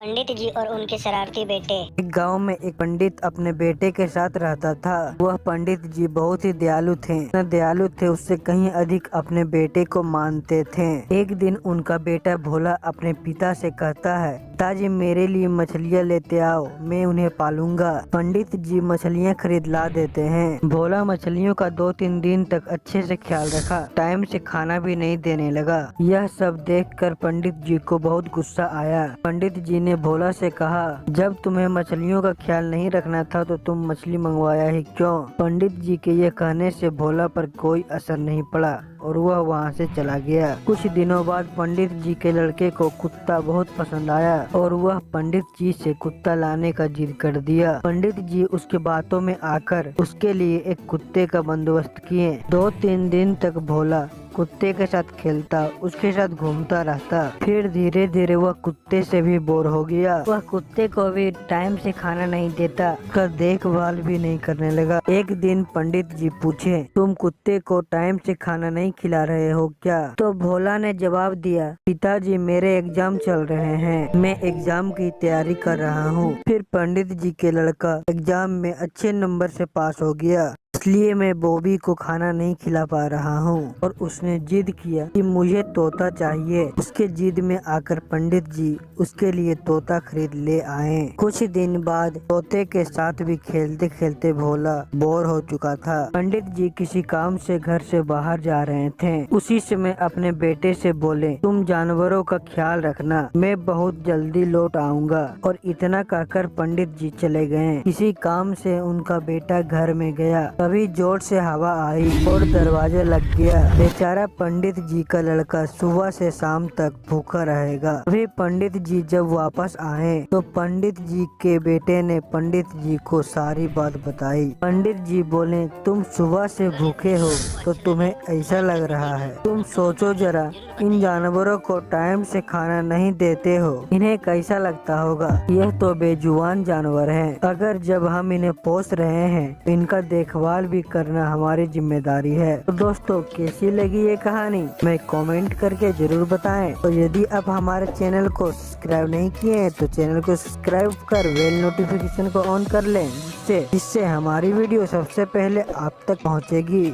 पंडित जी और उनके शरारती बेटे। एक गांव में एक पंडित अपने बेटे के साथ रहता था। वह पंडित जी बहुत ही दयालु थे। इतना दयालु थे, उससे कहीं अधिक अपने बेटे को मानते थे। एक दिन उनका बेटा भोला अपने पिता से कहता है, पिताजी मेरे लिए मछलियाँ लेते आओ, मैं उन्हें पालूंगा। पंडित जी मछलियाँ खरीद ला देते हैं। भोला मछलियों का 2-3 दिन तक अच्छे से ख्याल रखा, टाइम से खाना भी नहीं देने लगा। यह सब देखकर पंडित जी को बहुत गुस्सा आया। पंडित जी ने भोला से कहा, जब तुम्हें मछलियों का ख्याल नहीं रखना था तो तुम मछली मंगवाया ही क्यों? पंडित जी के ये कहने से भोला पर कोई असर नहीं पड़ा और वह वहाँ से चला गया। कुछ दिनों बाद पंडित जी के लड़के को कुत्ता बहुत पसंद आया और वह पंडित जी से कुत्ता लाने का जिद कर दिया। पंडित जी उसके बातों में आकर उसके लिए एक कुत्ते का बंदोबस्त किए। 2-3 दिन तक भोला कुत्ते के साथ खेलता, उसके साथ घूमता रहता। फिर धीरे धीरे वह कुत्ते से भी बोर हो गया। वह कुत्ते को भी टाइम से खाना नहीं देता, उसका देखभाल भी नहीं करने लगा। एक दिन पंडित जी पूछे, तुम कुत्ते को टाइम से खाना नहीं खिला रहे हो क्या? तो भोला ने जवाब दिया, पिताजी मेरे एग्जाम चल रहे हैं, मैं एग्जाम की तैयारी कर रहा हूँ। फिर पंडित जी के लड़का एग्जाम में अच्छे नंबर से पास हो गया, इसलिए मैं बॉबी को खाना नहीं खिला पा रहा हूँ। और उसने जिद किया कि मुझे तोता चाहिए। उसके जिद में आकर पंडित जी उसके लिए तोता खरीद ले आए। कुछ दिन बाद तोते के साथ भी खेलते खेलते भोला बोर हो चुका था। पंडित जी किसी काम से घर से बाहर जा रहे थे। उसी समय अपने बेटे से बोले, तुम जानवरों का ख्याल रखना, मैं बहुत जल्दी लौट आऊंगा। और इतना कहकर पंडित जी चले गए। किसी काम से उनका बेटा घर में गया, तभी जोर से हवा आई और दरवाजा लग गया। बेचारा पंडित जी का लड़का सुबह से शाम तक भूखा रहेगा। तभी पंडित जी जब वापस आए तो पंडित जी के बेटे ने पंडित जी को सारी बात बताई। पंडित जी बोले, तुम सुबह से भूखे हो तो तुम्हें ऐसा लग रहा है, तुम सोचो जरा, इन जानवरों को टाइम से खाना नहीं देते हो, इन्हें कैसा लगता होगा? यह तो बेजुबान जानवर हैं। अगर जब हम इन्हें पोस रहे हैं तो इनका देखभाल भी करना हमारी जिम्मेदारी है। तो दोस्तों, कैसी लगी ये कहानी मैं कमेंट करके जरूर बताएं। और यदि आप हमारे चैनल को सब्सक्राइब नहीं किए हैं तो चैनल को सब्सक्राइब कर बेल नोटिफिकेशन को ऑन कर लें, जिससे हमारी वीडियो सबसे पहले आप तक पहुंचेगी।